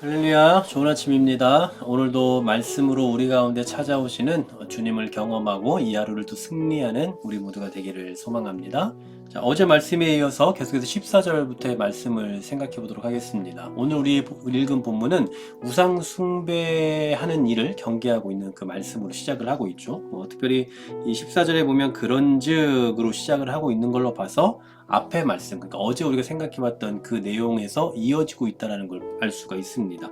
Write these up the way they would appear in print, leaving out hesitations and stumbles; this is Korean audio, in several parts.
할렐루야, 좋은 아침입니다. 오늘도 말씀으로 우리 가운데 찾아오시는 주님을 경험하고 이 하루를 또 승리하는 우리 모두가 되기를 소망합니다. 자, 어제 말씀에 이어서 계속해서 14절부터의 말씀을 생각해 보도록 하겠습니다. 오늘 우리 읽은 본문은 우상 숭배하는 일을 경계하고 있는 그 말씀으로 시작을 하고 있죠. 특별히 이 14절에 보면 그런즉으로 시작을 하고 있는 걸로 봐서 앞의 말씀, 그러니까 어제 우리가 생각해봤던 그 내용에서 이어지고 있다는 걸 알 수가 있습니다.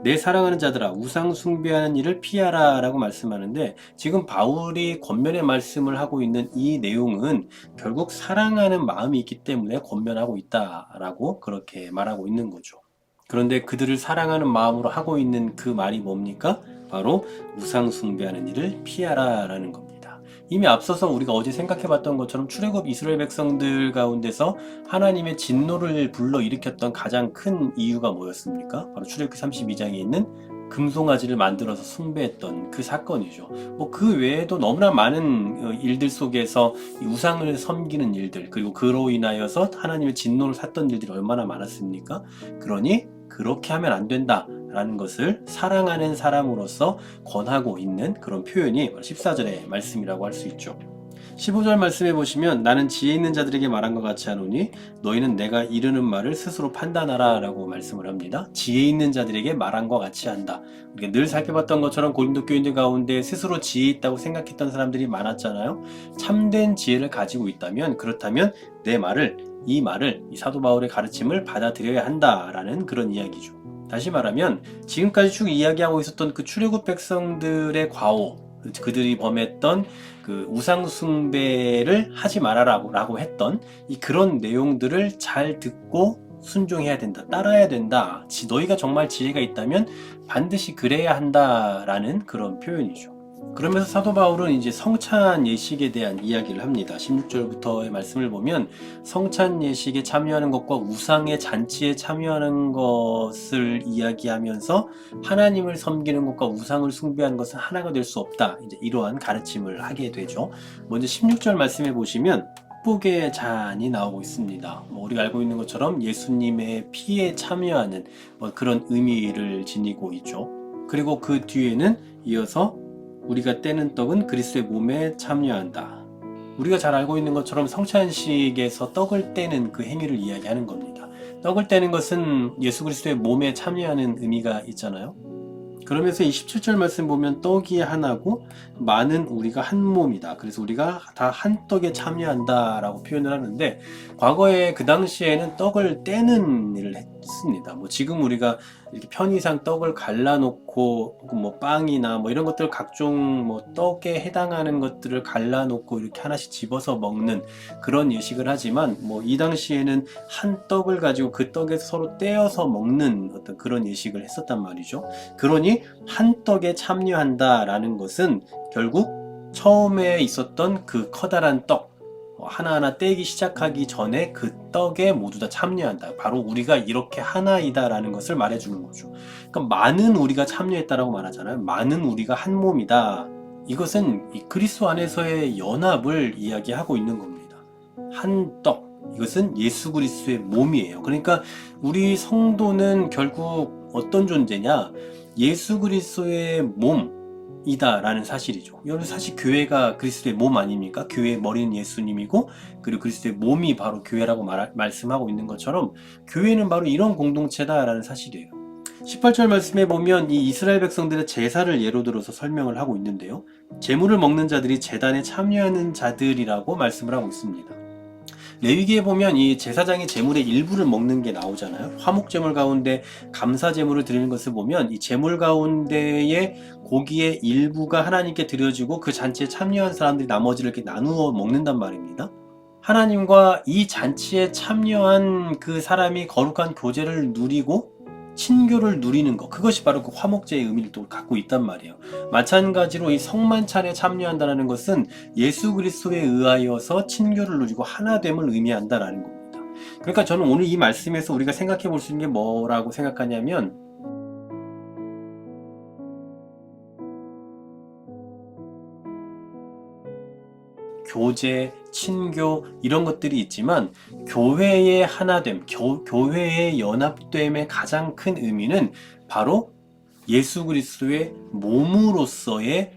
내 사랑하는 자들아, 우상 숭배하는 일을 피하라 라고 말씀하는데, 지금 바울이 권면의 말씀을 하고 있는 이 내용은 결국 사랑하는 마음이 있기 때문에 권면하고 있다라고 그렇게 말하고 있는 거죠. 그런데 그들을 사랑하는 마음으로 하고 있는 그 말이 뭡니까? 바로 우상 숭배하는 일을 피하라 라는 겁니다. 이미 앞서서 우리가 어제 생각해봤던 것처럼 출애굽 이스라엘 백성들 가운데서 하나님의 진노를 불러일으켰던 가장 큰 이유가 뭐였습니까? 바로 출애굽기 32장에 있는 금송아지를 만들어서 숭배했던 그 사건이죠. 그 외에도 너무나 많은 일들 속에서 우상을 섬기는 일들, 그리고 그로 인하여서 하나님의 진노를 샀던 일들이 얼마나 많았습니까? 그러니 그렇게 하면 안 된다 라는 것을 사랑하는 사람으로서 권하고 있는 그런 표현이 14절의 말씀이라고 할 수 있죠. 15절 말씀해 보시면 나는 지혜 있는 자들에게 말한 것 같이 하노니 너희는 내가 이르는 말을 스스로 판단하라 라고 말씀을 합니다. 지혜 있는 자들에게 말한 것 같이 한다. 우리가 늘 살펴봤던 것처럼 고린도 교인들 가운데 스스로 지혜 있다고 생각했던 사람들이 많았잖아요. 참된 지혜를 가지고 있다면, 그렇다면 내 말을, 이 사도 바울의 가르침을 받아들여야 한다라는 그런 이야기죠. 다시 말하면 지금까지 쭉 이야기하고 있었던 그 출애굽 백성들의 과오, 그들이 범했던 그 우상 숭배를 하지 말아라고 했던 그런 내용들을 잘 듣고 순종해야 된다, 따라야 된다. 너희가 정말 지혜가 있다면 반드시 그래야 한다라는 그런 표현이죠. 그러면서 사도 바울은 이제 성찬 예식에 대한 이야기를 합니다. 16절부터의 말씀을 보면 성찬 예식에 참여하는 것과 우상의 잔치에 참여하는 것을 이야기하면서 하나님을 섬기는 것과 우상을 숭배하는 것은 하나가 될 수 없다. 이제 이러한 가르침을 하게 되죠. 먼저 16절 말씀해 보시면 축복의 잔이 나오고 있습니다. 우리가 알고 있는 것처럼 예수님의 피에 참여하는 그런 의미를 지니고 있죠. 그리고 그 뒤에는 이어서 우리가 떼는 떡은 그리스도의 몸에 참여한다. 우리가 잘 알고 있는 것처럼 성찬식에서 떡을 떼는 그 행위를 이야기하는 겁니다. 떡을 떼는 것은 예수 그리스도의 몸에 참여하는 의미가 있잖아요. 그러면서 이 17절 말씀 보면 떡이 하나고 많은 우리가 한 몸이다. 그래서 우리가 다 한 떡에 참여한다라고 표현을 하는데, 과거에 그 당시에는 떡을 떼는 일을 했습니다. 지금 우리가 이렇게 편의상 떡을 갈라놓고 빵이나 이런 것들, 각종 떡에 해당하는 것들을 갈라놓고 이렇게 하나씩 집어서 먹는 그런 예식을 하지만, 이 당시에는 한 떡을 가지고 그 떡에서 서로 떼어서 먹는 어떤 그런 예식을 했었단 말이죠. 그러니 한 떡에 참여한다라는 것은 결국 처음에 있었던 그 커다란 떡 하나하나 떼기 시작하기 전에 그 떡에 모두 다 참여한다. 바로 우리가 이렇게 하나이다라는 것을 말해주는 거죠. 그러니까 많은 우리가 참여했다라고 말하잖아요. 많은 우리가 한 몸이다. 이것은 이 그리스도 안에서의 연합을 이야기하고 있는 겁니다. 한 떡. 이것은 예수 그리스도의 몸이에요. 그러니까 우리 성도는 결국 어떤 존재냐? 예수 그리스도의 몸이다라는 사실이죠. 여러분, 사실 교회가 그리스도의 몸 아닙니까? 교회의 머리는 예수님이고, 그리고 그리스도의 몸이 바로 교회라고 말씀하고 있는 것처럼 교회는 바로 이런 공동체다라는 사실이에요. 18절 말씀에 보면 이 이스라엘 백성들의 제사를 예로 들어서 설명을 하고 있는데요. 제물을 먹는 자들이 제단에 참여하는 자들이라고 말씀을 하고 있습니다. 레위기에 보면 이 제사장이 제물의 일부를 먹는 게 나오잖아요. 화목 제물 가운데 감사 제물을 드리는 것을 보면 이 제물 가운데의 고기의 일부가 하나님께 드려지고 그 잔치에 참여한 사람들이 나머지를 이렇게 나누어 먹는단 말입니다. 하나님과 이 잔치에 참여한 그 사람이 거룩한 교제를 누리고 친교를 누리는 것, 그것이 바로 그 화목제의 의미를 또 갖고 있단 말이에요. 마찬가지로 이 성만찬에 참여한다는 것은 예수 그리스도에 의하여서 친교를 누리고 하나됨을 의미한다라는 겁니다. 그러니까 저는 오늘 이 말씀에서 우리가 생각해 볼 수 있는 게 뭐라고 생각하냐면, 교제, 친교 이런 것들이 있지만 교회의 하나됨, 교회의 연합됨의 가장 큰 의미는 바로 예수 그리스도의 몸으로서의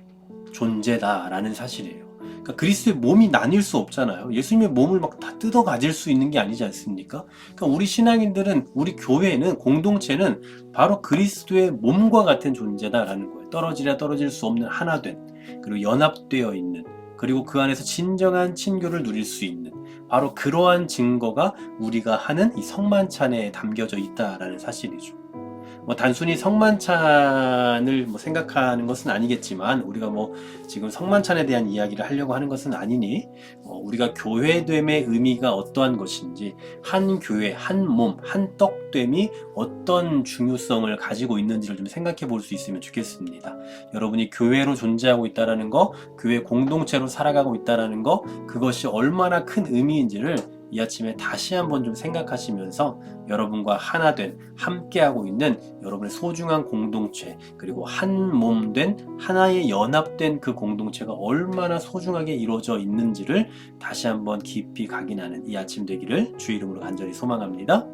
존재다라는 사실이에요. 그러니까 그리스도의 몸이 나뉠 수 없잖아요. 예수님의 몸을 막 다 뜯어 가질 수 있는 게 아니지 않습니까? 그러니까 우리 신앙인들은, 우리 교회는, 공동체는 바로 그리스도의 몸과 같은 존재다라는 거예요. 떨어지려 떨어질 수 없는 하나된, 그리고 연합되어 있는, 그리고 그 안에서 진정한 친교를 누릴 수 있는 바로 그러한 증거가 우리가 하는 이 성만찬에 담겨져 있다라는 사실이죠. 단순히 성만찬을 생각하는 것은 아니겠지만, 우리가 지금 성만찬에 대한 이야기를 하려고 하는 것은 아니니, 우리가 교회됨의 의미가 어떠한 것인지, 한 교회, 한 몸, 한 떡됨이 어떤 중요성을 가지고 있는지를 좀 생각해 볼 수 있으면 좋겠습니다. 여러분이 교회로 존재하고 있다는 거, 교회 공동체로 살아가고 있다는 거, 그것이 얼마나 큰 의미인지를 이 아침에 다시 한번 좀 생각하시면서 여러분과 하나된, 함께하고 있는 여러분의 소중한 공동체, 그리고 한 몸 된, 하나의 연합된 그 공동체가 얼마나 소중하게 이루어져 있는지를 다시 한번 깊이 각인하는 이 아침 되기를 주 이름으로 간절히 소망합니다.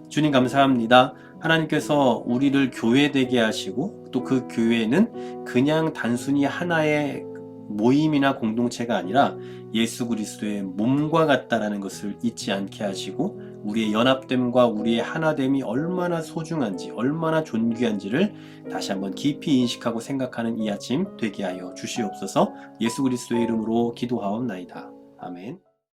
주님 감사합니다. 하나님께서 우리를 교회되게 하시고, 또 그 교회는 그냥 단순히 하나의 모임이나 공동체가 아니라 예수 그리스도의 몸과 같다라는 것을 잊지 않게 하시고, 우리의 연합됨과 우리의 하나됨이 얼마나 소중한지, 얼마나 존귀한지를 다시 한번 깊이 인식하고 생각하는 이 아침 되게 하여 주시옵소서. 예수 그리스도의 이름으로 기도하옵나이다. 아멘.